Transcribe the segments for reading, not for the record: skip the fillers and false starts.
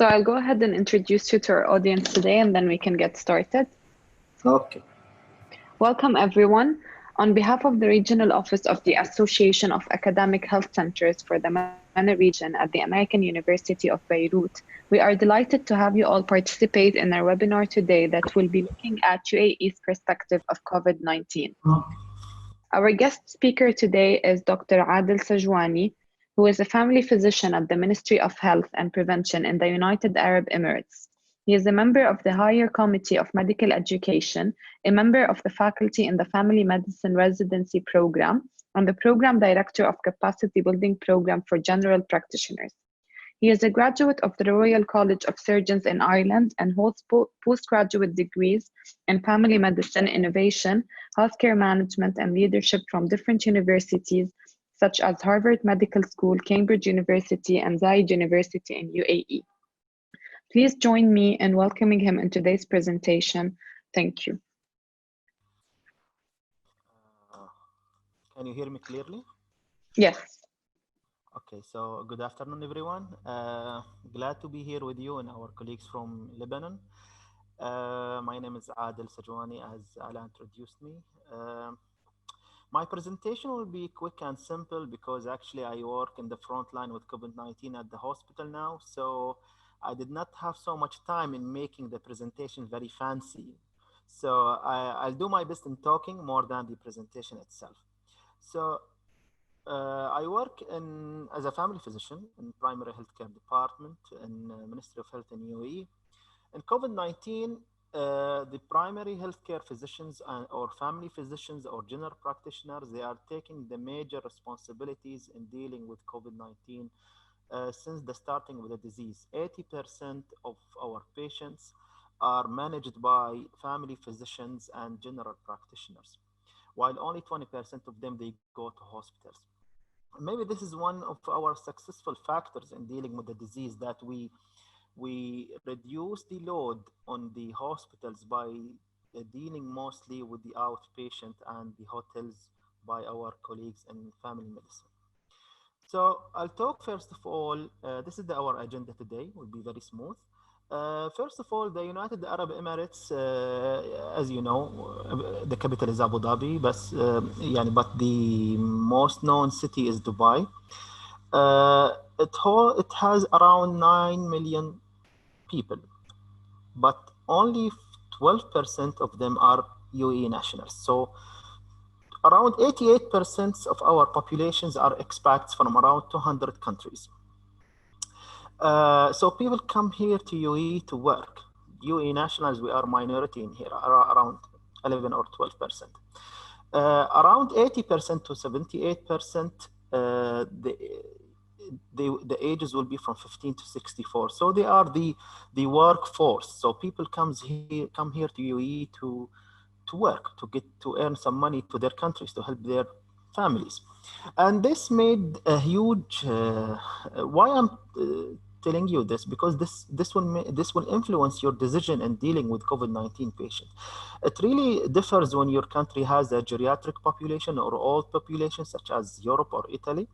So I'll go ahead and introduce you to our audience today, and then we can get started. Okay. Welcome, everyone. On behalf of the Regional Office of the Association of Academic Health Centers for the MENA region at the American University of Beirut, we are delighted to have you all participate in our webinar today that will be looking at UAE's perspective of COVID-19. Our guest speaker today is Dr. Adil Sajwani, who is a family physician at the Ministry of Health and Prevention in the United Arab Emirates. He is a member of the Higher Committee of Medical Education, a member of the faculty in the Family Medicine Residency Program, and the Program Director of Capacity Building Program for General Practitioners. He is a graduate of the Royal College of Surgeons in Ireland and holds postgraduate degrees in family medicine, innovation, healthcare management, and leadership from different universities such as Harvard Medical School, Cambridge University, and Zayed University in UAE. Please join me in welcoming him in today's presentation. Thank you. Can you hear me clearly? Yes. Okay, so good afternoon, everyone. Glad to be here with you and our colleagues from Lebanon. My name is Adil Sajwani, as Ala introduced me. My presentation will be quick and simple because actually I work in the front line with COVID-19 at the hospital now. So I did not have so much time in making the presentation very fancy. So I'll do my best in talking more than the presentation itself. So I work as a family physician in primary healthcare department in Ministry of Health in UAE. In COVID-19, the primary healthcare physicians or family physicians or general practitioners, they are taking the major responsibilities in dealing with COVID-19 since the starting with the disease. 80% of our patients are managed by family physicians and general practitioners, while only 20% of them, they go to hospitals. Maybe this is one of our successful factors in dealing with the disease, that we reduce the load on the hospitals by dealing mostly with the outpatient and the hotels by our colleagues in family medicine. So I'll talk first of all, this is our agenda today, will be very smooth. First of all, the United Arab Emirates, as you know, the capital is Abu Dhabi, but the most known city is Dubai. It has around 9 million people, but only 12% of them are UAE nationals. So around 88% of our populations are expats from around 200 countries. So people come here to UAE to work. UAE nationals, we are minority in here, around 11 or 12%. Around 80% to 78%, the ages will be from 15 to 64. So they are the workforce. So people come here to UAE to work, to earn some money to their countries, to help their families. And this made a huge, why I'm telling you this, because this will influence your decision in dealing with COVID-19 patients. It really differs when your country has a geriatric population or old population, such as Europe or Italy,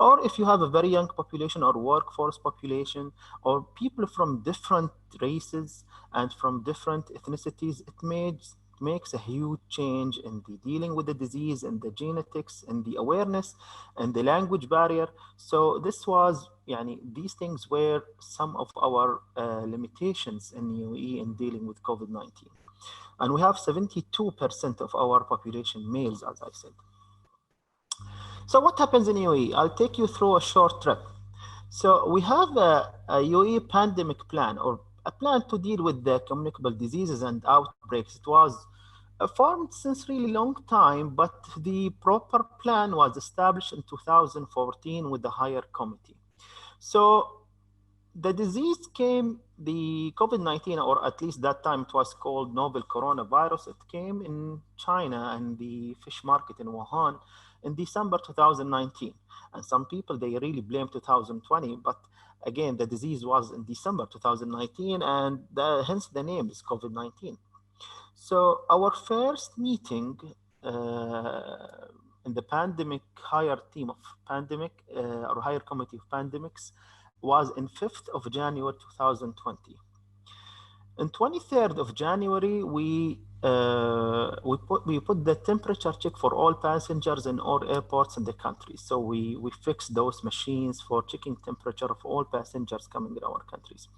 or if you have a very young population or workforce population, or people from different races and from different ethnicities. It makes a huge change in the dealing with the disease and the genetics and the awareness and the language barrier. So these things were some of our limitations in UAE in dealing with COVID-19. And we have 72% of our population males, as I said. So what happens in UAE? I'll take you through a short trip. So we have a UAE pandemic plan, or a plan to deal with the communicable diseases and outbreaks. It was formed since really long time, but the proper plan was established in 2014 with the higher committee. So the disease came, the COVID-19, or at least that time it was called novel coronavirus. It came in China and the fish market in Wuhan in December 2019. And some people, they really blame 2020, but again, the disease was in December 2019, and hence the name is COVID-19. So our first meeting in the pandemic higher team of pandemic or higher committee of pandemics was in 5th of January 2020. On 23rd of January, we put the temperature check for all passengers in all airports in the country. So we fixed those machines for checking temperature of all passengers coming in our countries.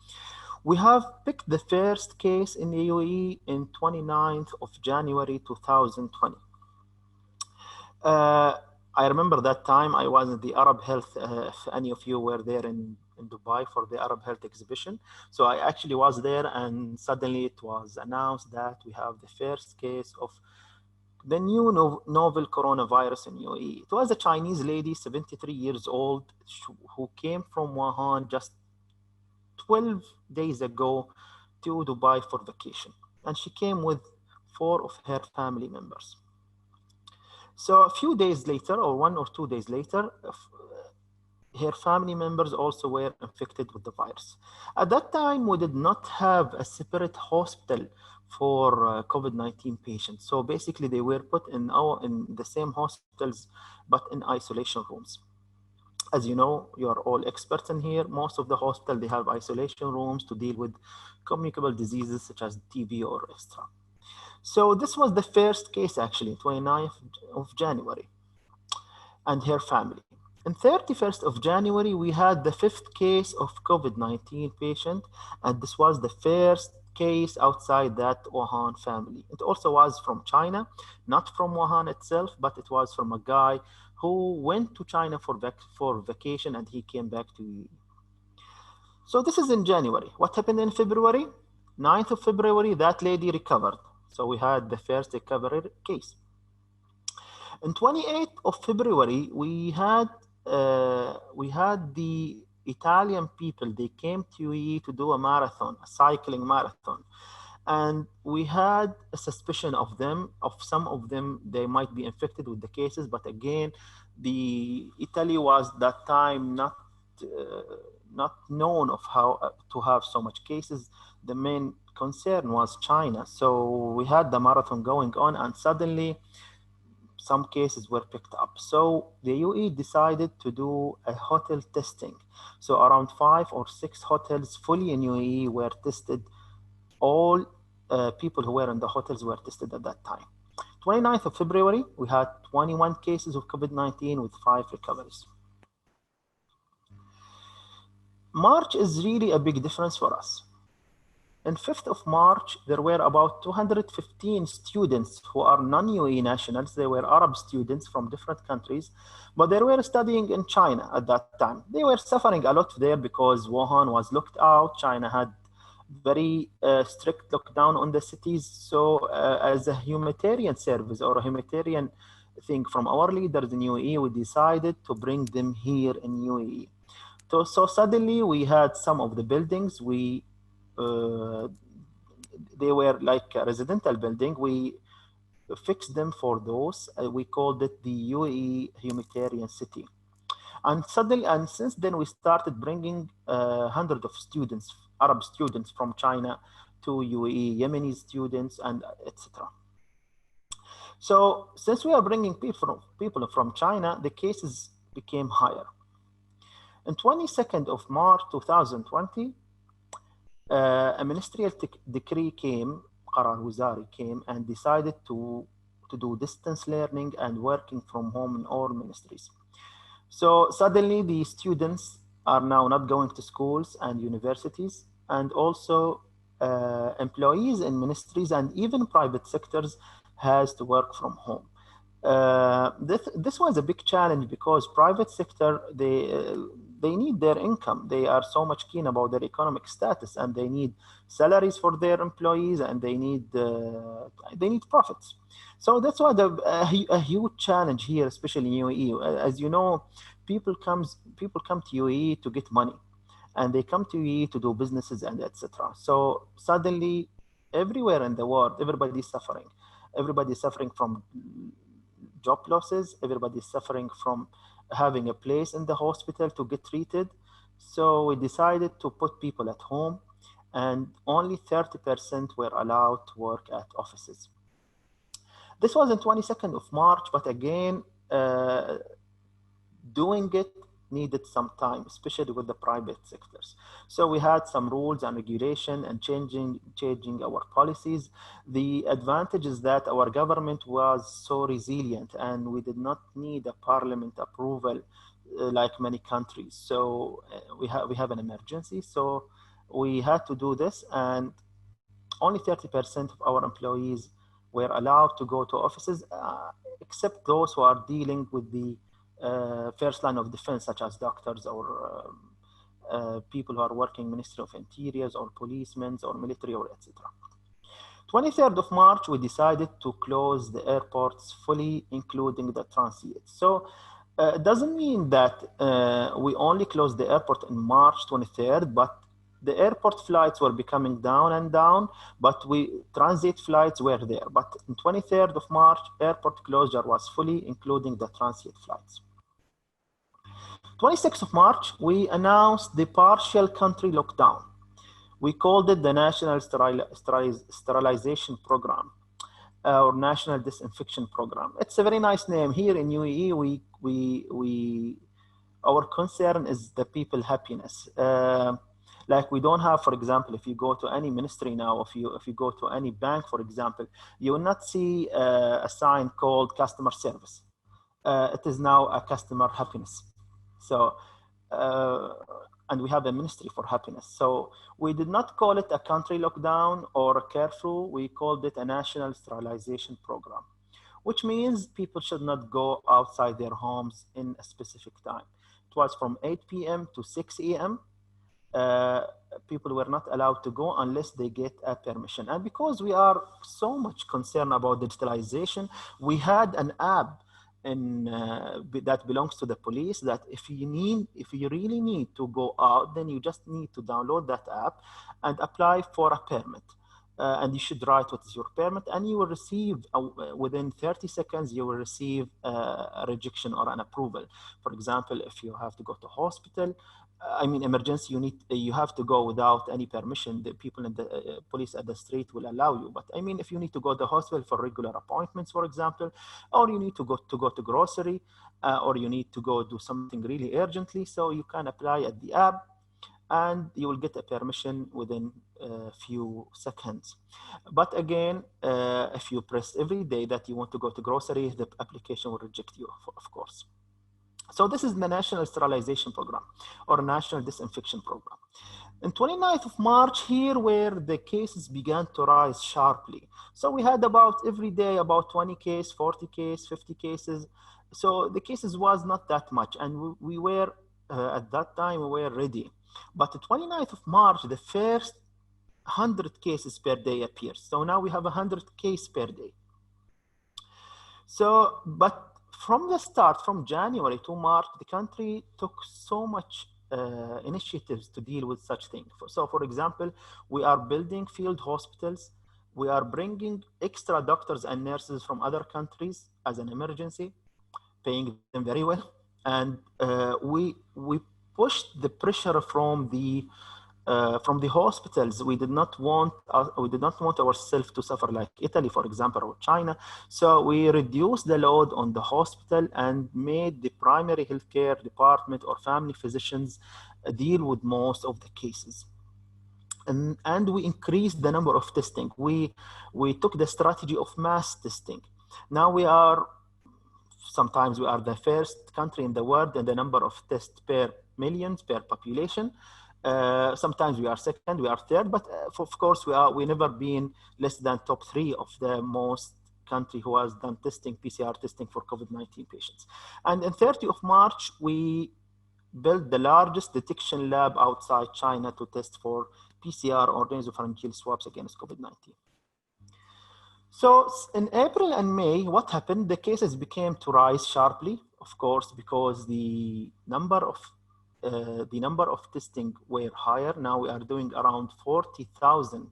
We have picked the first case in the UAE in 29th of January 2020. I remember that time I was in the Arab Health, if any of you were there in Dubai for the Arab Health exhibition. So I actually was there, and suddenly it was announced that we have the first case of the new novel coronavirus in UAE. It was a Chinese lady, 73 years old, who came from Wuhan just 12 days ago to Dubai for vacation. And she came with 4 of her family members. So a few days later, or 1 or 2 days later, her family members also were infected with the virus. At that time, we did not have a separate hospital for COVID-19 patients. So basically, they were put in the same hospitals, but in isolation rooms. As you know, you're all experts in here. Most of the hospitals, they have isolation rooms to deal with communicable diseases such as TB or extra. So this was the first case actually, 29th of January, and her family. On 31st of January, we had the 5th case of COVID-19 patient, and this was the first case outside that Wuhan family. It also was from China, not from Wuhan itself, but it was from a guy who went to China for vacation, and he came back to UAE. So this is in January. What happened in February? 9th of February, that lady recovered. So we had the first recovery case. On 28th of February, we had the Italian people. They came to UAE to do a marathon, a cycling marathon, and we had a suspicion of some of them. They might be infected with the cases, but again, Italy was that time not known of how to have so much cases. The main concern was China. So we had the marathon going on, and suddenly some cases were picked up. So the UAE decided to do a hotel testing. So around 5 or 6 hotels fully in UAE were tested. All people who were in the hotels were tested at that time. 29th of February, we had 21 cases of COVID-19 with 5 recoveries. March is really a big difference for us. On 5th of March, there were about 215 students who are non-UAE nationals. They were Arab students from different countries, but they were studying in China at that time. They were suffering a lot there because Wuhan was locked out. China had very strict lockdown on the cities. So as a humanitarian service or a humanitarian thing from our leaders in UAE, we decided to bring them here in UAE. So suddenly we had some of the buildings, they were like a residential building. We fixed them for those. We called it the UAE Humanitarian City. And since then, we started bringing hundreds of students, Arab students from China to UAE, Yemeni students, and etc. So since we are bringing people from China, the cases became higher. On 22nd of March 2020, a ministerial decree came, Qarar Wizari came, and decided to do distance learning and working from home in all ministries. So suddenly the students are now not going to schools and universities, and also employees in ministries and even private sectors has to work from home. This was a big challenge because private sector, they need their income. They are so much keen about their economic status, and they need salaries for their employees, and they need profits. So that's why a huge challenge here, especially in UAE. As you know, people come to UAE to get money, and they come to UAE to do businesses and etc. So suddenly, everywhere in the world, everybody's suffering. Everybody's suffering from job losses. Everybody's suffering from having a place in the hospital to get treated. So we decided to put people at home, and only 30% were allowed to work at offices. This was on 22nd of March, but again, doing it needed some time, especially with the private sectors. So we had some rules and regulation and changing our policies. The advantage is that our government was so resilient and we did not need a parliament approval like many countries. So we have an emergency. So we had to do this, and only 30% of our employees were allowed to go to offices, except those who are dealing with the first line of defense, such as doctors or people who are working Ministry of Interiors or policemen or military or etc. 23rd of March, we decided to close the airports fully, including the transit. So it doesn't mean that we only closed the airport in March 23rd, but the airport flights were becoming down and down, but transit flights were there. But on 23rd of March, airport closure was fully, including the transit flights. 26th of March, we announced the partial country lockdown. We called it the National Sterilization Program or National Disinfection Program. It's a very nice name. Here in UAE, our concern is the people happiness. Like we don't have, for example, if you go to any ministry now, if you go to any bank, for example, you will not see a sign called customer service. It is now a customer happiness. So, and we have a ministry for happiness. So we did not call it a country lockdown or a curfew. We called it a national sterilization program, which means people should not go outside their homes in a specific time. It was from 8 p.m. to 6 a.m. People were not allowed to go unless they get a permission. And because we are so much concerned about digitalization, we had an app that belongs to the police that if you really need to go out, then you just need to download that app and apply for a permit. And you should write what is your permit, and you will receive within 30 seconds, you will receive a rejection or an approval. For example, if you have to go to hospital, emergency, you have to go without any permission. The people in the police at the street will allow you. But if you need to go to the hospital for regular appointments, for example, or you need to go to grocery, or you need to go do something really urgently, so you can apply at the app, and you will get a permission within a few seconds. But again, if you press every day that you want to go to grocery, the application will reject you, of course. So this is the National Sterilization Program or National Disinfection Program. On 29th of March, here where the cases began to rise sharply. So we had about every day about 20 cases, 40 cases, 50 cases. So the cases was not that much. And we were, at that time, we were ready. But the 29th of March, the first 100 cases per day appears. So now we have 100 cases per day. So, but from the start, from January to March, the country took so much initiatives to deal with such things. So, for example, we are building field hospitals. We are bringing extra doctors and nurses from other countries as an emergency, paying them very well. And we pushed the pressure from the hospitals. We did not want ourselves to suffer like Italy, for example, or China. So we reduced the load on the hospital and made the primary healthcare department or family physicians deal with most of the cases. And we increased the number of testing. We took the strategy of mass testing. Now sometimes we are the first country in the world in the number of tests per millions, per population. Sometimes we are second, we are third, but of course we never been less than top 3 of the most country who has done testing, PCR testing for COVID-19 patients. And on 30th of March, we built the largest detection lab outside China to test for PCR or nasopharyngeal swabs against COVID-19. So in April and May, what happened? The cases began to rise sharply, of course, because the number of testing were higher. Now we are doing around 40,000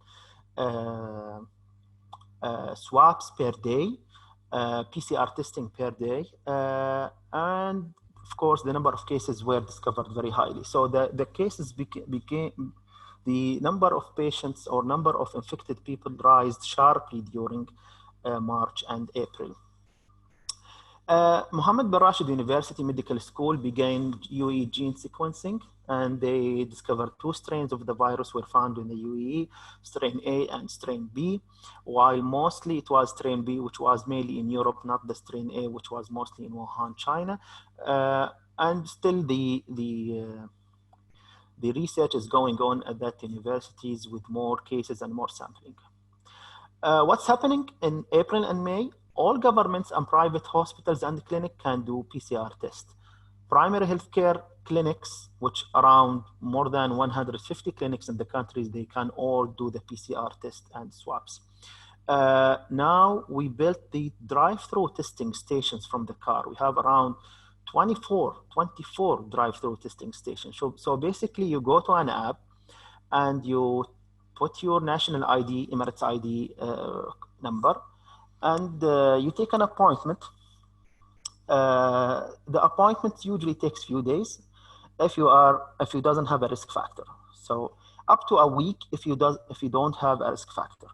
swabs per day, PCR testing per day. And of course, the number of cases were discovered very highly. So the cases became, the number of patients or number of infected people rise sharply during March and April. Mohammed bin Rashid University Medical School began UAE gene sequencing, and they discovered two strains of the virus were found in the UAE, strain A and strain B, while mostly it was strain B, which was mainly in Europe, not the strain A, which was mostly in Wuhan, China. And still the research is going on at that universities with more cases and more sampling. What's happening in April and May? All governments and private hospitals and clinics can do PCR test. Primary healthcare clinics, which around more than 150 clinics in the countries, they can all do the PCR test and swabs. Now we built the drive-through testing stations from the car. We have around 24 drive-through testing stations. So basically you go to an app and you put your national ID, Emirates ID number, and you take an appointment. The appointment usually takes few days if you doesn't have a risk factor. So up to a week if you don't have a risk factor.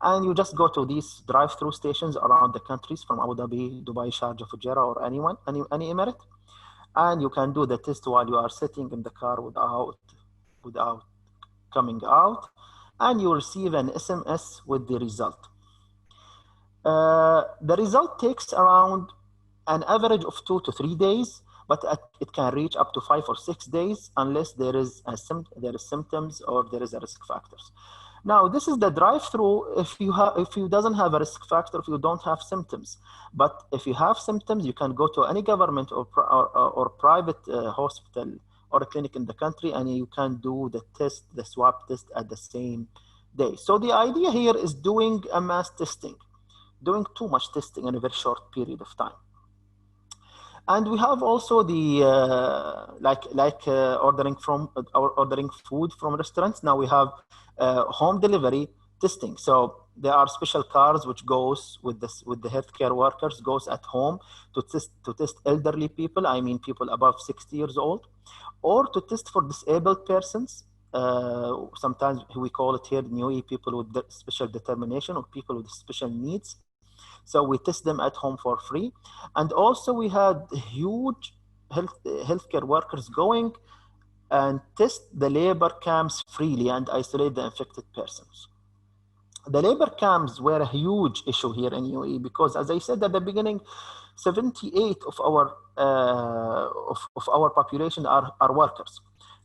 And you just go to these drive-through stations around the countries from Abu Dhabi, Dubai, Sharjah, Fujairah, or any emirate. And you can do the test while you are sitting in the car without coming out. And you receive an SMS with the result. The result takes around an average of 2 to 3 days, but it can reach up to 5 or 6 days unless there is symptoms or there is a risk factors. Now, this is the drive-through if you doesn't have a risk factor, if you don't have symptoms. But if you have symptoms, you can go to any government or private hospital or a clinic in the country, and you can do the swab test at the same day. So the idea here is doing a mass testing, doing too much testing in a very short period of time. And we have also the ordering food from restaurants. Now we have home delivery testing. So there are special cars which goes with the healthcare workers, goes at home to test elderly people. I mean people above 60 years old, or to test for disabled persons. Sometimes we call it here in UAE people with special determination or people with special needs. So we test them at home for free. And also we had huge healthcare workers going and test the labor camps freely and isolate the infected persons. The labor camps were a huge issue here in UAE because, as I said at the beginning, 78 of our population are workers.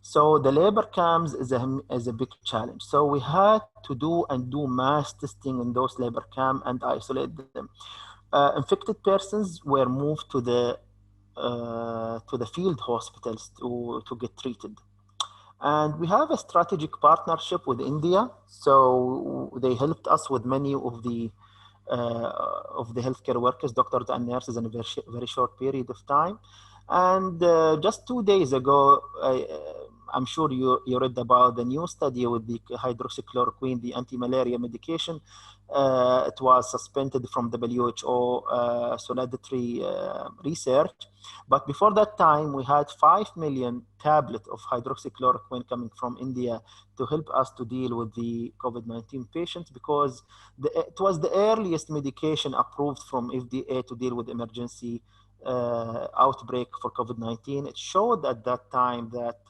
So the labor camps is a big challenge. So we had to do mass testing in those labor camps and isolate them. Infected persons were moved to the field hospitals to get treated. And we have a strategic partnership with India. So they helped us with many of the healthcare workers, doctors and nurses in a very short period of time. And just 2 days ago, I'm sure you read about the new study with the hydroxychloroquine, the anti-malaria medication. It was suspended from WHO solidarity research. But before that time, we had 5 million tablets of hydroxychloroquine coming from India to help us to deal with the COVID-19 patients because it was the earliest medication approved from FDA to deal with emergency outbreak for COVID-19. It showed at that time that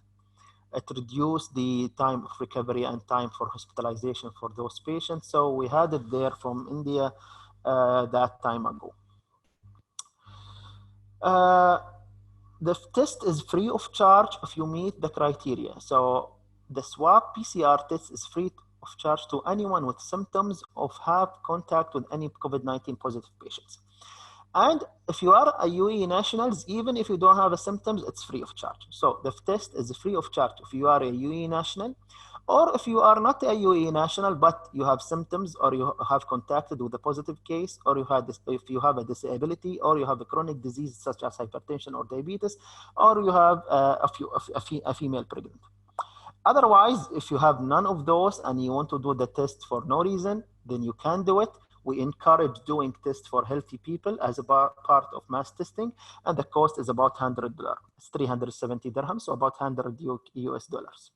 it reduced the time of recovery and time for hospitalization for those patients. So we had it there from India that time ago. The test is free of charge if you meet the criteria. So the swab PCR test is free of charge to anyone with symptoms of have contact with any COVID-19 positive patients. And if you are a UAE nationals, even if you don't have a symptoms, it's free of charge. So the test is free of charge if you are a UAE national, or if you are not a UAE national, but you have symptoms or you have contacted with a positive case, or if you have a disability, or you have a chronic disease such as hypertension or diabetes, or you have a female pregnant. Otherwise, if you have none of those and you want to do the test for no reason, then you can do it. We encourage doing tests for healthy people as a part of mass testing, and the cost is about $100. It's 370 dirhams, so about 100 US dollars.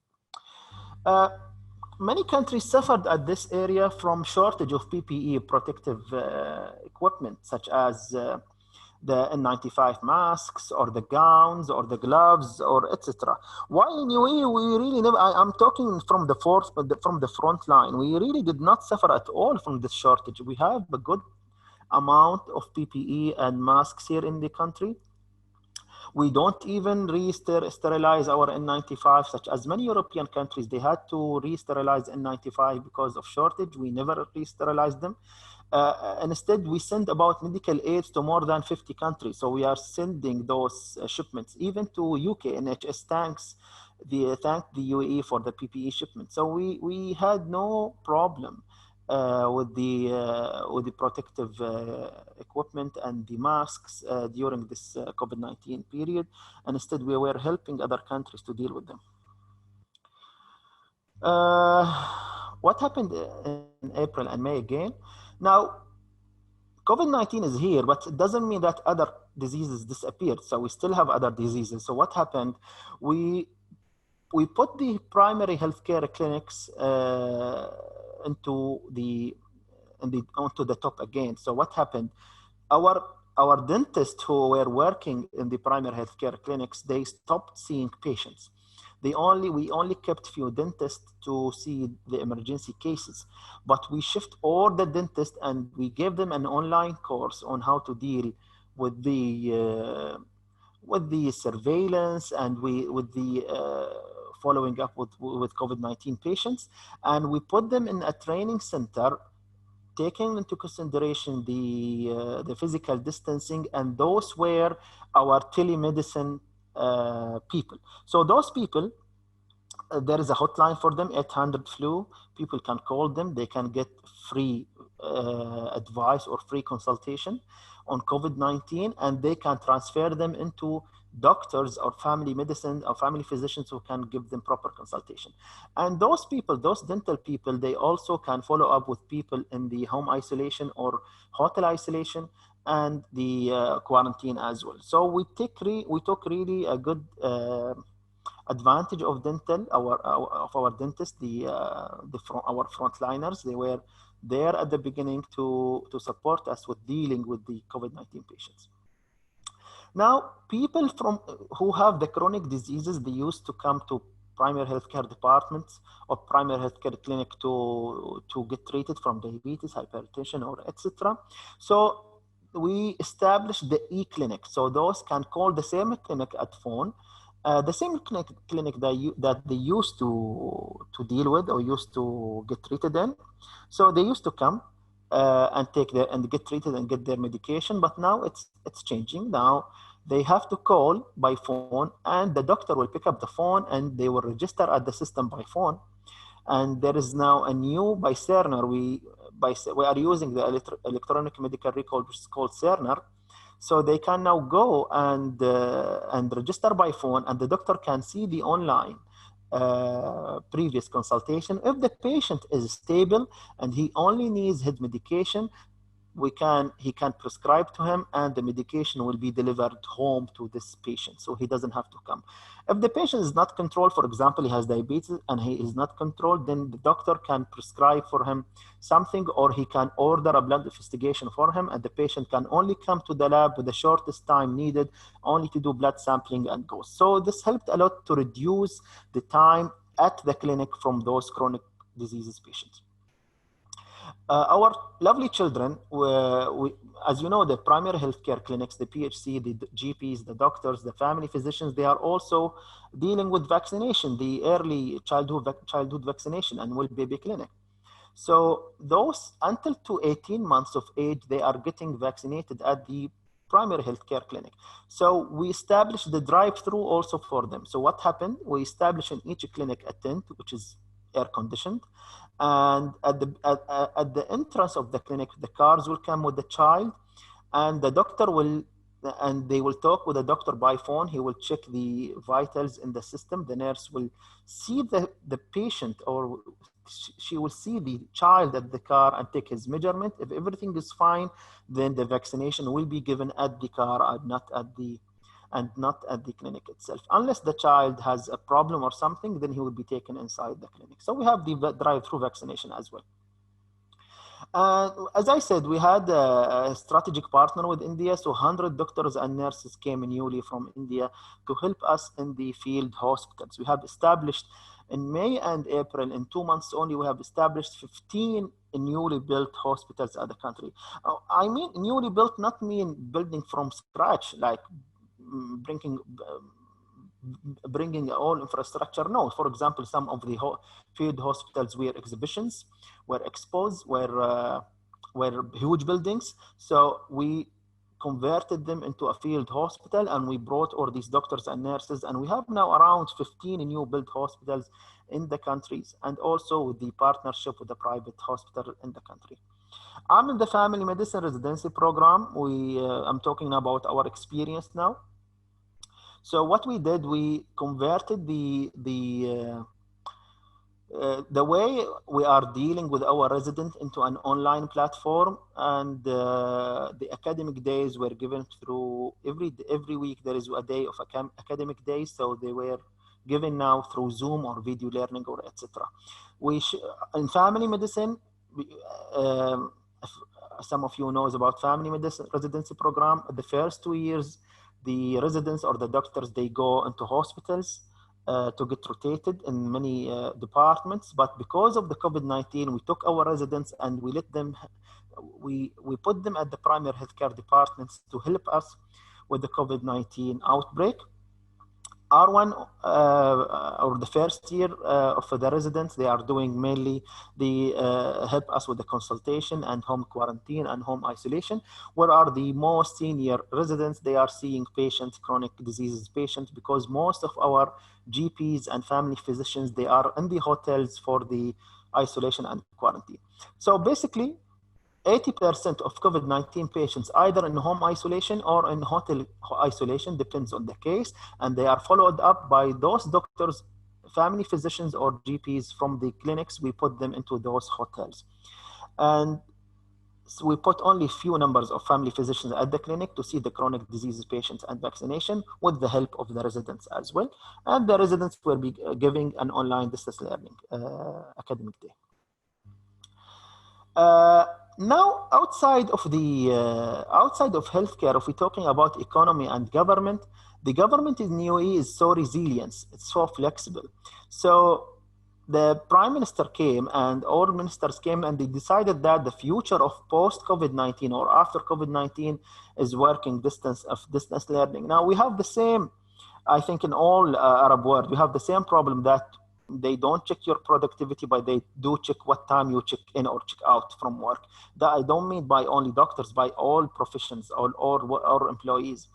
Many countries suffered at this area from shortage of PPE, protective equipment, such as the N95 masks or the gowns or the gloves or etc. While in UAE, we really never, I'm talking from from the front line, we really did not suffer at all from this shortage. We have a good amount of PPE and masks here in the country. We don't even re-sterilize our N95, such as many European countries. They had to re-sterilize N95 because of shortage. We never re-sterilized them. Instead, we send about medical aids to more than 50 countries. So we are sending those shipments, even to UK. NHS thanked the UAE for the PPE shipment. So we had no problem with the protective equipment and the masks during this COVID-19 period. And instead, we were helping other countries to deal with them. What happened in April and May again? Now, COVID-19 is here, but it doesn't mean that other diseases disappeared. So we still have other diseases. So what happened? We put the primary healthcare clinics onto the top again. So what happened? Our dentists who were working in the primary healthcare clinics, they stopped seeing patients. We only kept few dentists to see the emergency cases, but we shift all the dentists and we gave them an online course on how to deal with the surveillance and with the following up with COVID-19 patients. And we put them in a training center, taking into consideration the physical distancing, and those were our telemedicine people. So those people, there is a hotline for them, 800 flu. People can call them. They can get free advice or free consultation on COVID-19, and they can transfer them into doctors or family medicine or family physicians who can give them proper consultation. And those people, those dental people, they also can follow up with people in the home isolation or hotel isolation and the quarantine as well. So we took really a good advantage of dental, of our dentists, our frontliners. They were there at the beginning to support us with dealing with the COVID-19 patients. Now, people who have the chronic diseases, they used to come to primary healthcare departments or primary healthcare clinic to get treated from diabetes, hypertension, or etc. So we established the e-clinic. So those can call the same clinic at phone, the same clinic that they used to deal with or used to get treated in. So they used to come and get treated and get their medication, but now it's changing. Now they have to call by phone, and the doctor will pick up the phone and they will register at the system by phone. And there is now a new by Cerner. We are using the electronic medical record, which is called Cerner. So they can now go and register by phone, and the doctor can see the online previous consultation. If the patient is stable and he only needs his medication, he can prescribe to him, and the medication will be delivered home to this patient, so he doesn't have to come. If the patient is not controlled, for example, he has diabetes and he is not controlled, then the doctor can prescribe for him something, or he can order a blood investigation for him, and the patient can only come to the lab with the shortest time needed, only to do blood sampling and go. So this helped a lot to reduce the time at the clinic from those chronic diseases patients. Our lovely children, as you know, the primary healthcare clinics, the PHC, the GPs, the doctors, the family physicians, they are also dealing with vaccination, the early childhood vaccination and well baby clinic. So those until to 18 months of age, they are getting vaccinated at the primary healthcare clinic. So we established the drive-through also for them. So what happened? We established in each clinic a tent, which is air conditioned. And at the entrance of the clinic, the cars will come with the child, and the doctor they will talk with the doctor by phone. He will check the vitals in the system. The nurse will see the patient, or she will see the child at the car and take his measurement. If everything is fine, then the vaccination will be given at the car and not at the clinic itself. Unless the child has a problem or something, then he will be taken inside the clinic. So we have the drive-through vaccination as well. As I said, we had a strategic partner with India, so 100 doctors and nurses came newly from India to help us in the field hospitals. We have established in May and April, in 2 months only, we have established 15 newly built hospitals at the country. I mean, newly built, not mean building from scratch, like bringing bringing all infrastructure. No, for example, some of the field hospitals were exhibitions, were expos, were huge buildings. So we converted them into a field hospital, and we brought all these doctors and nurses, and we have now around 15 new built hospitals in the countries, and also with the partnership with the private hospital in the country. I'm in the family medicine residency program. I'm talking about our experience now. So what we did, we converted the way we are dealing with our resident into an online platform, and the academic days were given through every week. There is a day of academic days, so they were given now through Zoom or video learning or etc. In family medicine, some of you knows about family medicine residency program. The first 2 years, the residents or the doctors, they go into hospitals to get rotated in many departments. But because of the COVID-19, we took our residents and we let them, we put them at the primary healthcare departments to help us with the COVID-19 outbreak. R1 or the first year of the residents, they are doing mainly the help us with the consultation and home quarantine and home isolation. Where are the most senior residents? They are seeing patients, chronic diseases patients, because most of our GPs and family physicians, they are in the hotels for the isolation and quarantine. So basically, 80% of COVID-19 patients either in home isolation or in hotel isolation, depends on the case, and they are followed up by those doctors, family physicians or GPs from the clinics. We put them into those hotels. And so we put only few numbers of family physicians at the clinic to see the chronic diseases patients and vaccination, with the help of the residents as well. And the residents will be giving an online distance learning academic day. Now, outside of healthcare, if we're talking about economy and government, the government in UAE is so resilient, it's so flexible. So the prime minister came and all ministers came and they decided that the future of post-COVID-19 or after COVID-19 is working distance learning. Now we have the same, I think in all Arab world, we have the same problem that they don't check your productivity, but they do check what time you check in or check out from work. That I don't mean by only doctors, by all professions, or employees.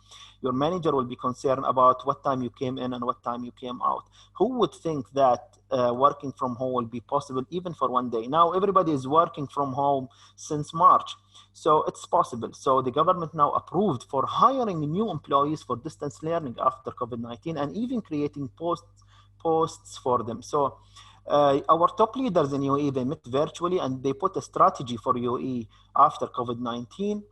Your manager will be concerned about what time you came in and what time you came out. Who would think that working from home will be possible even for one day? Now everybody is working from home since March. So it's possible. So the government now approved for hiring new employees for distance learning after COVID-19, and even creating posts for them. So our top leaders in UAE, they met virtually and they put a strategy for UAE after COVID-19.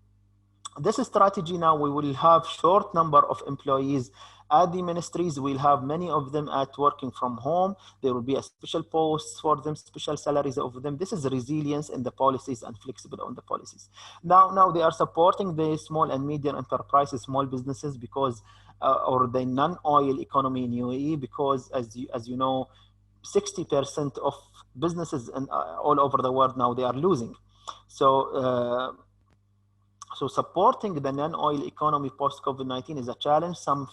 This strategy now, we will have short number of employees at the ministries. We'll have many of them at working from home. There will be a special posts for them, special salaries of them. This is resilience in the policies and flexible on the policies. Now they are supporting the small and medium enterprises, small businesses, because or the non-oil economy in UAE, because as you know, 60% of businesses all over the world now, they are losing. So supporting the non-oil economy post-COVID-19 is a challenge. Some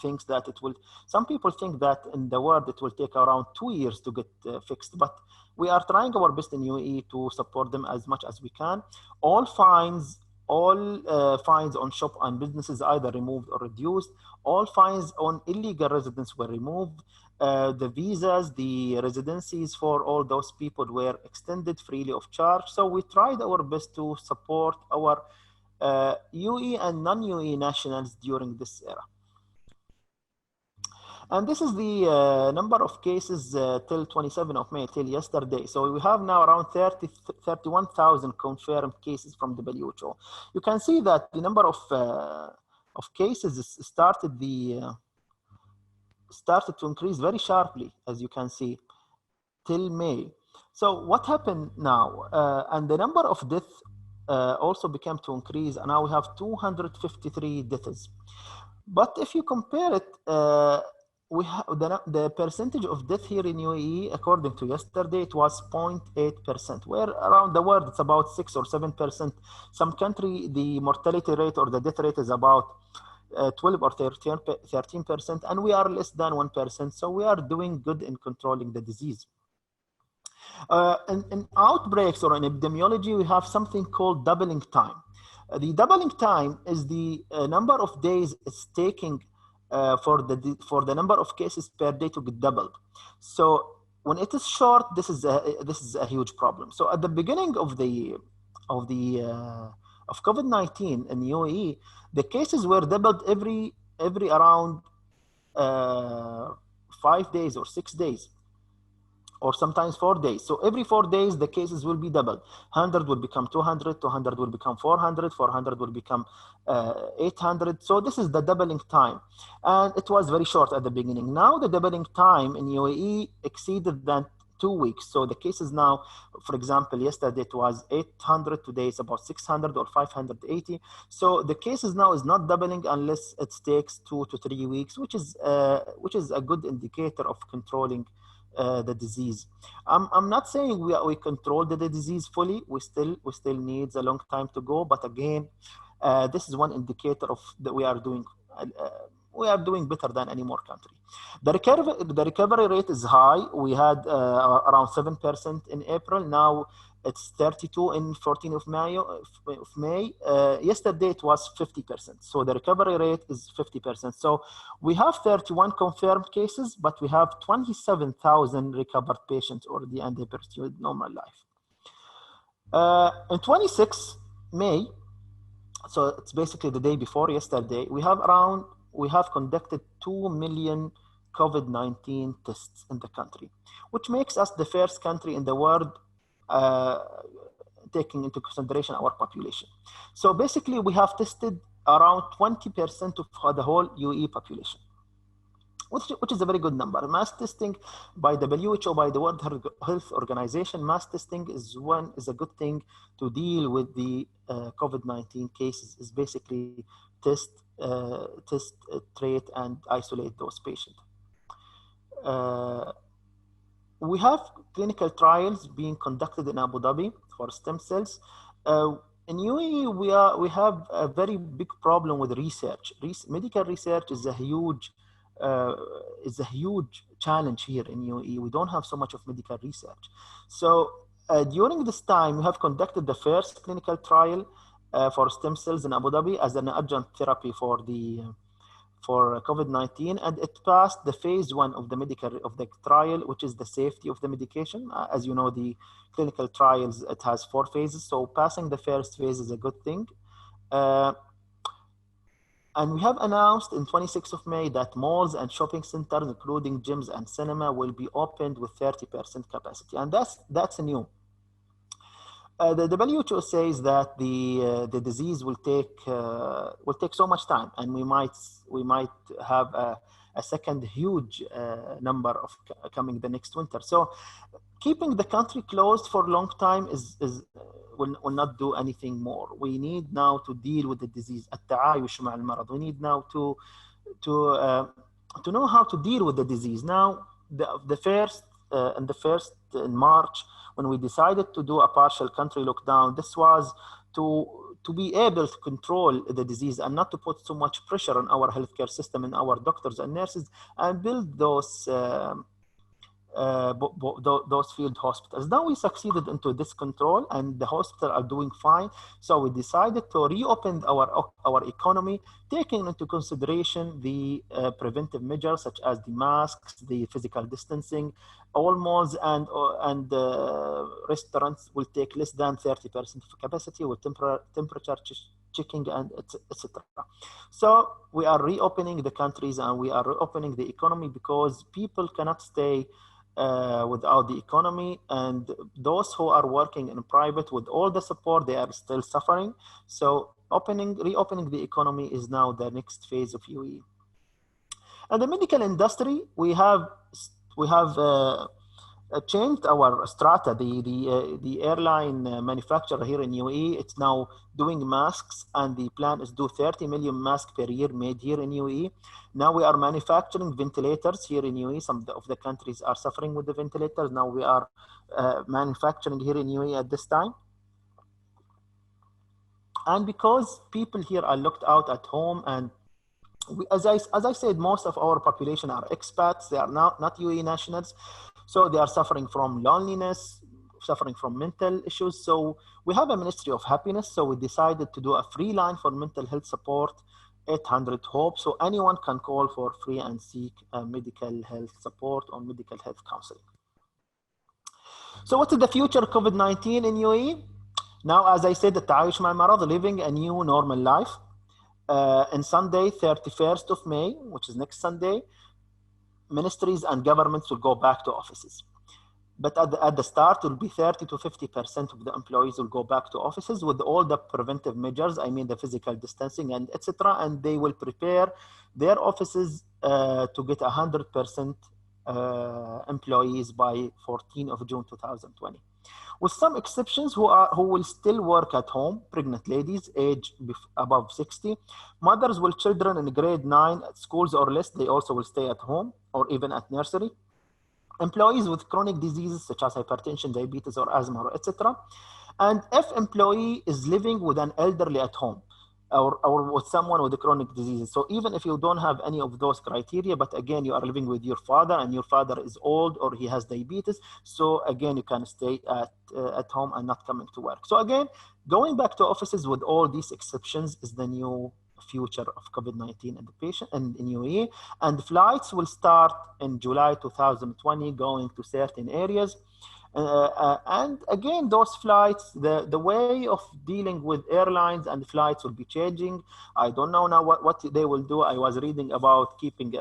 people think that in the world it will take around 2 years to get fixed, but we are trying our best in UAE to support them as much as we can. All fines on shop and businesses either removed or reduced. All fines on illegal residents were removed. The visas, the residencies for all those people were extended freely of charge. So we tried our best to support our UAE and non-UAE nationals during this era. And this is the number of cases till 27 of May, till yesterday. So we have now around 31,000 confirmed cases from WHO. You can see that the number of cases started to increase very sharply, as you can see, till May. So what happened now? And the number of deaths also began to increase, and now we have 253 deaths. But if you compare it, we have the percentage of death here in UAE, according to yesterday, it was 0.8%, where around the world it's about 6 or 7%. Some country, the mortality rate or the death rate is about 12 or 13%, and we are less than 1%. So we are doing good in controlling the disease. In outbreaks or in epidemiology, we have something called doubling time. The doubling time is the number of days it's taking for the number of cases per day to get doubled. So when it is short, this is a huge problem. So at the beginning of COVID-19 in UAE, the cases were doubled every around 5 days or 6 days, or sometimes 4 days. So every 4 days, the cases will be doubled. 100 will become 200, 200 will become 400, 400 will become 800. So this is the doubling time. And it was very short at the beginning. Now the doubling time in UAE exceeded than 2 weeks. So the cases now, for example, yesterday it was 800, today it's about 600 or 580. So the cases now is not doubling unless it takes 2 to 3 weeks, which is a good indicator of controlling the disease. I'm not saying we controlled the disease fully. We still needs a long time to go. But again, this is one indicator of that we are doing better than any more country. The recovery rate is high. We had around 7% in April. Now it's 32 in 14th of May. Yesterday it was 50%. So the recovery rate is 50%. So we have 31 confirmed cases, but we have 27,000 recovered patients already, and they pursued normal life. On 26 May, so it's basically the day before yesterday, we have conducted 2 million COVID-19 tests in the country, which makes us the first country in the world taking into consideration our population. So basically, we have tested around 20% of the whole UAE population, which is a very good number. Mass testing by WHO, by the World Health Organization, mass testing is a good thing to deal with the COVID-19 cases. Is basically test, treat, and isolate those patients. We have clinical trials being conducted in Abu Dhabi for stem cells. In UAE, we have a very big problem with research. Medical research is a huge challenge here in UAE. We don't have so much of medical research. So during this time, we have conducted the first clinical trial for stem cells in Abu Dhabi as an adjunct therapy for COVID-19, and it passed the phase 1 of the trial, which is the safety of the medication. As you know, the clinical trials, it has 4 phases. So passing the first phase is a good thing. And we have announced in 26th of May that malls and shopping centers, including gyms and cinema, will be opened with 30% capacity. And that's new. The WHO says that the disease will take so much time, and we might have a second huge number of coming the next winter. So keeping the country closed for a long time will not do anything more. We need now to deal with the disease. التعايش مع المرض. We need now to know how to deal with the disease. Now, in March, when we decided to do a partial country lockdown, this was to be able to control the disease and not to put so much pressure on our healthcare system and our doctors and nurses, and build those field hospitals. Now we succeeded into this control, and the hospitals are doing fine. So we decided to reopen our economy, taking into consideration the preventive measures such as the masks, the physical distancing. All malls and restaurants will take less than 30% of capacity with temperature checking and etc. So we are reopening the countries and we are reopening the economy, because people cannot stay without the economy, and those who are working in private with all the support, they are still suffering. So reopening the economy is now the next phase of UAE. And the medical industry, we have changed our strata. The airline manufacturer here in UAE, it's now doing masks, and the plan is do 30 million masks per year made here in UAE. Now we are manufacturing ventilators here in UAE. Some of the countries are suffering with the ventilators. Now we are manufacturing here in UAE at this time. And because people here are locked out at home, and as I said, most of our population are expats. They are not UAE nationals. So they are suffering from loneliness, suffering from mental issues. So we have a Ministry of Happiness. So we decided to do a free line for mental health support, 800 HOPE. So anyone can call for free and seek medical health support or medical health counseling. So what is the future of COVID-19 in UAE? Now, as I said, التعايش مع المرض, living a new normal life. On Sunday, 31st of May, which is next Sunday, ministries and governments will go back to offices. But at the start, it will be 30 to 50% of the employees will go back to offices with all the preventive measures. I mean, the physical distancing and etc. And they will prepare their offices to get 100% employees by 14 of June 2020. With some exceptions who will still work at home: pregnant ladies, age above 60, mothers with children in grade 9 at schools or less, they also will stay at home or even at nursery. Employees with chronic diseases such as hypertension, diabetes, or asthma, or etc. And if employee is living with an elderly at home, or with someone with chronic diseases. So even if you don't have any of those criteria, but again, you are living with your father and your father is old or he has diabetes, so again, you can stay at home and not coming to work. So again, going back to offices with all these exceptions is the new future of COVID-19 and the patient and in UAE. And flights will start in July 2020, going to certain areas. And again, those flights, the way of dealing with airlines and flights will be changing. I don't know now what they will do. I was reading about keeping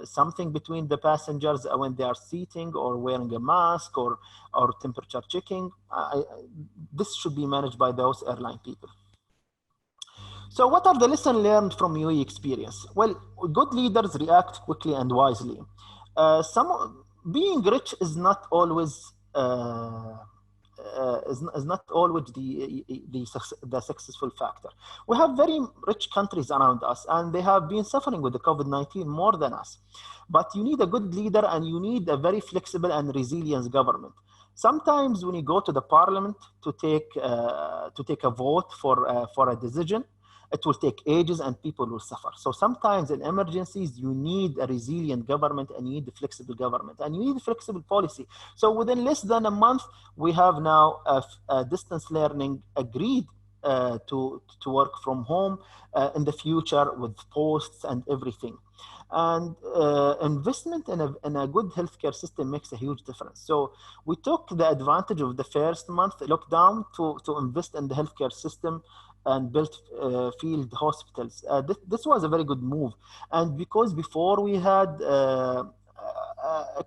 something between the passengers when they are seating, or wearing a mask, or temperature checking. This should be managed by those airline people. So what are the lessons learned from UAE experience? Well, good leaders react quickly and wisely. Being rich is not always the successful factor. We have very rich countries around us, and they have been suffering with the COVID-19 more than us. But you need a good leader, and you need a very flexible and resilient government. Sometimes when you go to the parliament to take a vote for a decision, it will take ages and people will suffer. So sometimes in emergencies, you need a resilient government, and you need a flexible government, and you need a flexible policy. So within less than a month, we have now a distance learning agreed to work from home in the future with posts and everything. And investment in a good healthcare system makes a huge difference. So we took the advantage of the first month lockdown to invest in the healthcare system and built field hospitals. This was a very good move. And because before we had a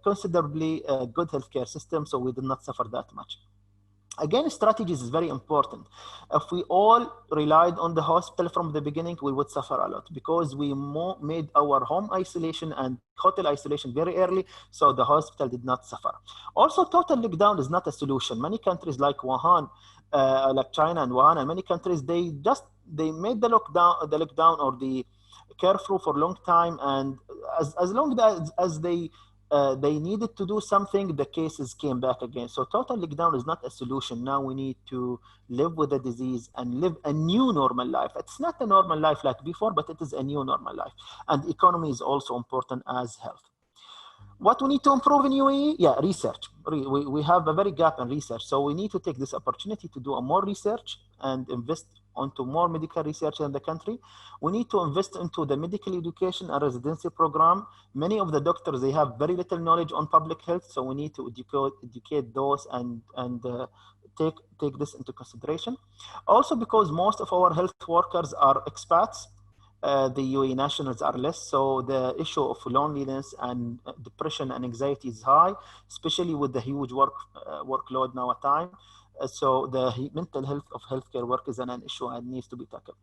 considerably good healthcare system, so we did not suffer that much. Again, strategies is very important. If we all relied on the hospital from the beginning, we would suffer a lot, because we made our home isolation and hotel isolation very early, so the hospital did not suffer. Also, total lockdown is not a solution. Many countries like Wuhan, like China and Wuhan, and many countries, they made the lockdown or the curfew for a long time, and as long as they needed to do something, the cases came back again. So total lockdown is not a solution. Now we need to live with the disease and live a new normal life. It's not a normal life like before, but it is a new normal life. And economy is also important as health. What we need to improve in UAE? Yeah, research. We have a very gap in research. So we need to take this opportunity to do more research and invest onto more medical research in the country. We need to invest into the medical education and residency program. Many of the doctors, they have very little knowledge on public health. So we need to educate those and take this into consideration. Also, because most of our health workers are expats, the UAE nationals are less, so the issue of loneliness and depression and anxiety is high, especially with the huge workload now at time. So the mental health of healthcare workers is an issue and needs to be tackled.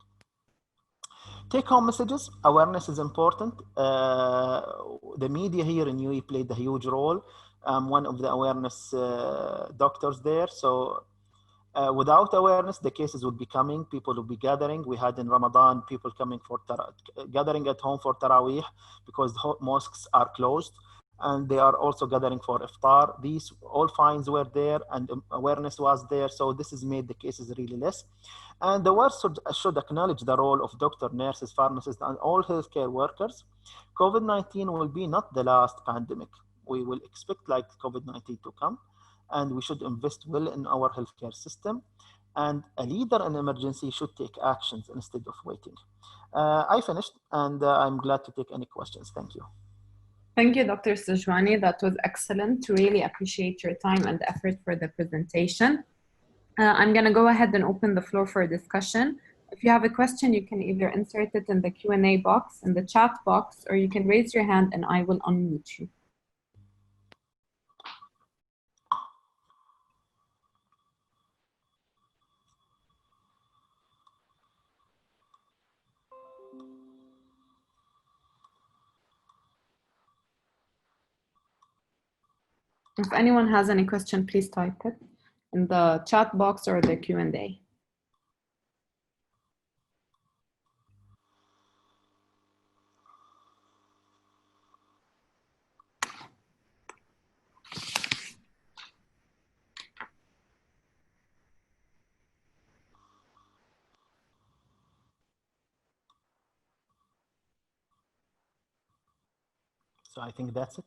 Take-home messages, awareness is important. The media here in UAE played a huge role. I'm one of the awareness doctors there. So without awareness, the cases would be coming. People would be gathering. We had in Ramadan people coming for gathering at home for Taraweeh because the mosques are closed, and they are also gathering for iftar. These all fines were there, and awareness was there. So this has made the cases really less. And the world should acknowledge the role of doctors, nurses, pharmacists, and all healthcare workers. COVID-19 will be not the last pandemic. We will expect like COVID-19 to come, and we should invest well in our healthcare system. And a leader in emergency should take actions instead of waiting. I finished, and I'm glad to take any questions. Thank you. Thank you, Dr. Sajwani. That was excellent. Really appreciate your time and effort for the presentation. I'm going to go ahead and open the floor for discussion. If you have a question, you can either insert it in the Q&A box, in the chat box, or you can raise your hand and I will unmute you. If anyone has any question, please type it in the chat box or the Q&A. So I think that's it.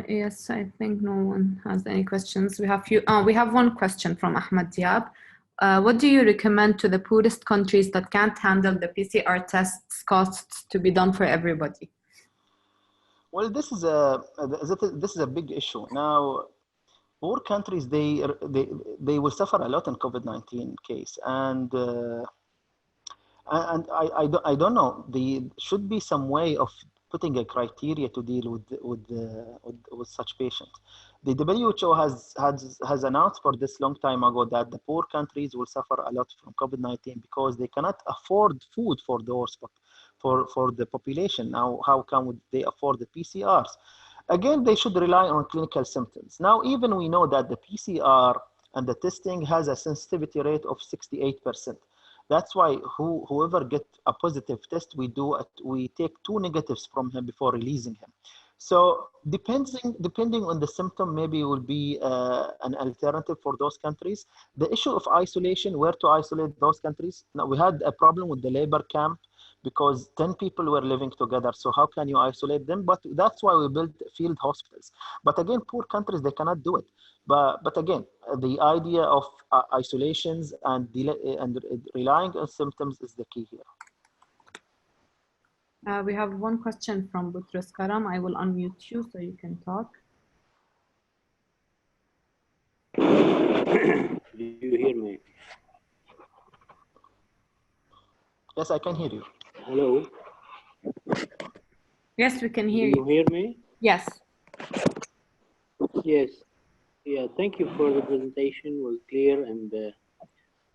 Yes, I think no one has any questions. We have one question from Ahmad Diab. What do you recommend to the poorest countries that can't handle the PCR tests costs to be done for everybody? Well, this is a big issue. Now, poor countries, they will suffer a lot in COVID-19 case, and I don't know. There should be some way of putting a criteria to deal with such patients. The WHO has announced for this long time ago that the poor countries will suffer a lot from COVID-19 because they cannot afford food for those for the population. Now, how come would they afford the PCRs? Again, they should rely on clinical symptoms. Now, even we know that the PCR and the testing has a sensitivity rate of 68%. That's why whoever get a positive test, we take 2 negatives from him before releasing him. So depending on the symptom, maybe it will be an alternative for those countries. The issue of isolation, where to isolate those countries? Now, we had a problem with the labor camp because 10 people were living together. So how can you isolate them? But that's why we built field hospitals. But again, poor countries, they cannot do it. But again, the idea of isolations and relying on symptoms is the key here. We have one question from Butros Karam. I will unmute you so you can talk. Do you hear me? Yes, I can hear you. Hello? Yes, we can hear you. Do you hear me? Yes. Yes. Yeah, thank you for the presentation. It was clear and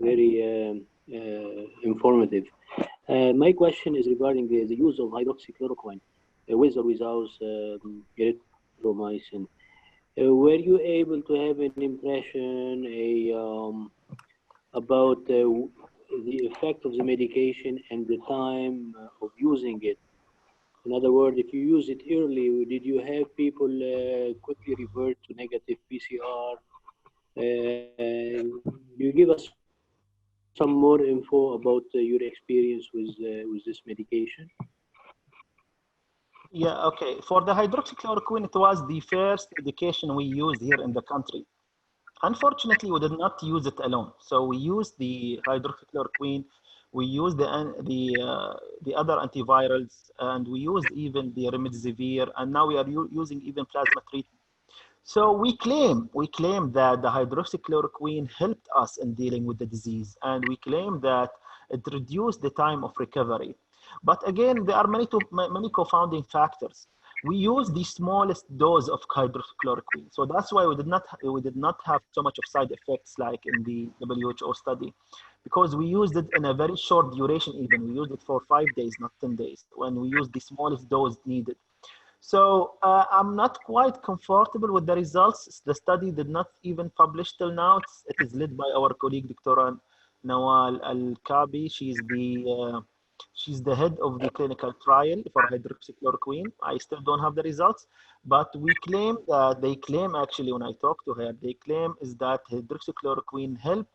very informative. My question is regarding the use of hydroxychloroquine with or without erythromycin. Were you able to have an impression about the effect of the medication and the time of using it? In other words, if you use it early, did you have people quickly revert to negative PCR? You give us some more info about your experience with this medication? Yeah, okay. For the hydroxychloroquine, it was the first medication we used here in the country. Unfortunately, we did not use it alone. So we used the hydroxychloroquine, we used the other antivirals, and we used even the remdesivir, and now we are using even plasma treatment. So we claim that the hydroxychloroquine helped us in dealing with the disease, and we claim that it reduced the time of recovery. But again, there are many confounding factors. we use the smallest dose of hydroxychloroquine. So that's why we did not have so much of side effects like in the WHO study, because we used it in a very short duration. Even we used it for 5 days, not 10 days, when we used the smallest dose needed. So I'm not quite comfortable with the results. The study did not even publish till now. It is led by our colleague, Dr. Nawal Al-Kabi. She's the head of the clinical trial for hydroxychloroquine. I still don't have the results, but they claim actually, when I talk to her, they claim is that hydroxychloroquine helped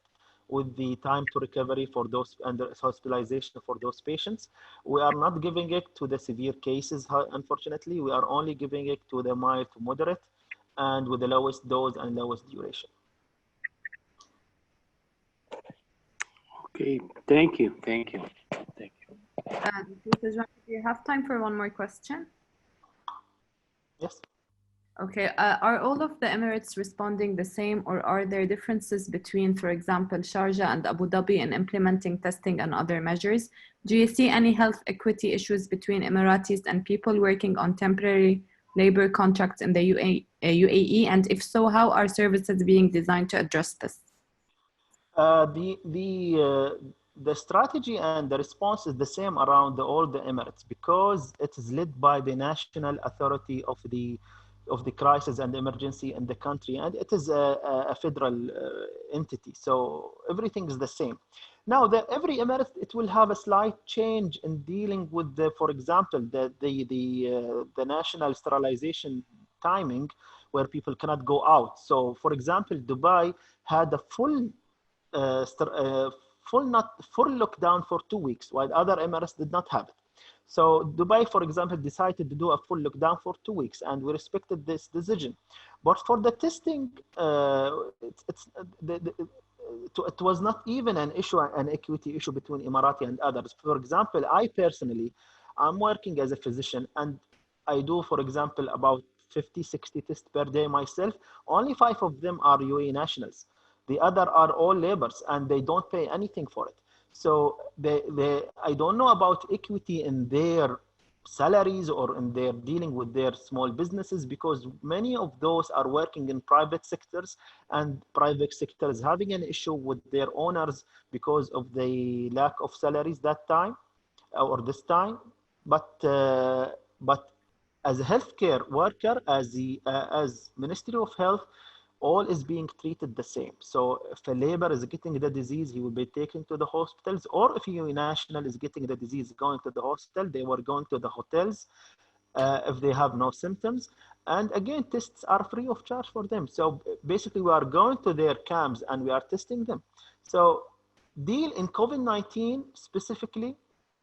with the time to recovery for those under hospitalization for those patients. We are not giving it to the severe cases, unfortunately. We are only giving it to the mild to moderate and with the lowest dose and lowest duration. Okay, thank you. Do you have time for one more question? Yes. Okay, are all of the Emirates responding the same, or are there differences between, for example, Sharjah and Abu Dhabi in implementing testing and other measures? Do you see any health equity issues between Emiratis and people working on temporary labor contracts in the UAE? And if so, how are services being designed to address this? The strategy and the response is the same around all the Emirates, because it is led by the national authority of the crisis and emergency in the country, and it is a federal entity, so everything is the same. Now, every Emirate, it will have a slight change in dealing with for example, the national sterilization timing, where people cannot go out. So, for example, Dubai had a full lockdown for 2 weeks, while other Emirates did not have it. So Dubai, for example, decided to do a full lockdown for 2 weeks, and we respected this decision. But for the testing, it was not even an equity issue between Emirati and others. For example, I personally, I'm working as a physician, and I do, for example, about 50, 60 tests per day myself. Only 5 of them are UAE nationals. The other are all laborers, and they don't pay anything for it. So I don't know about equity in their salaries or in their dealing with their small businesses, because many of those are working in private sectors, and private sectors having an issue with their owners because of the lack of salaries that time or this time. But as a healthcare worker, as Ministry of Health, all is being treated the same. So if a labor is getting the disease, he will be taken to the hospitals, or if a national is getting the disease going to the hospital, they were going to the hotels if they have no symptoms. And again, tests are free of charge for them. So basically, we are going to their camps and we are testing them. So in COVID-19 specifically,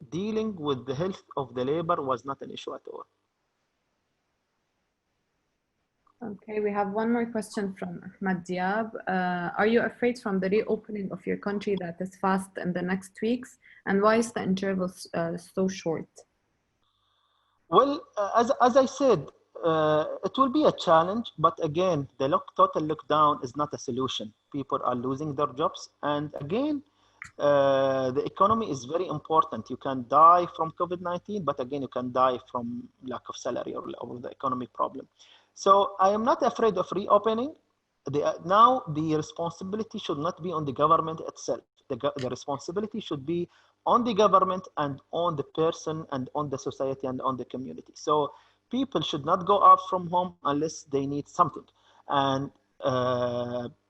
dealing with the health of the labor was not an issue at all. Okay, we have one more question from Ahmad Diab. Are you afraid from the reopening of your country that is fast in the next weeks? And why is the interval so short? Well, as I said, it will be a challenge, but again, the total lockdown is not a solution. People are losing their jobs. And again, the economy is very important. You can die from COVID-19, but again, you can die from lack of salary or the economic problem. So I am not afraid of reopening. Now the responsibility should not be on the government itself. The responsibility should be on the government and on the person and on the society and on the community. So people should not go out from home unless they need something. And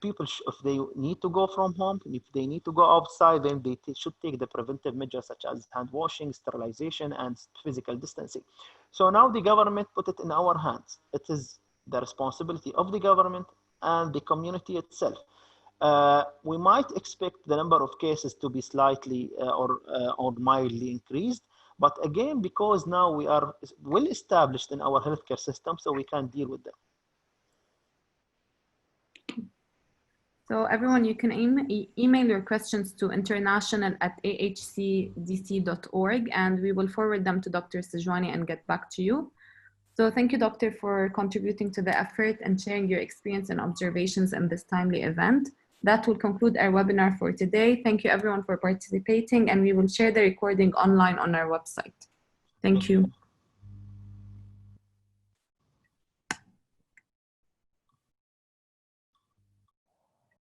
people, if they need to go from home, if they need to go outside, then they should take the preventive measures such as hand washing, sterilization, and physical distancing. So now the government put it in our hands. It is the responsibility of the government and the community itself. We might expect the number of cases to be slightly or mildly increased, but again, because now we are well established in our healthcare system, so we can deal with them. So everyone, you can email your questions to international@ahcdc.org, and we will forward them to Dr. Sajwani and get back to you. So thank you, Doctor, for contributing to the effort and sharing your experience and observations in this timely event. That will conclude our webinar for today. Thank you everyone for participating, and we will share the recording online on our website. Thank you.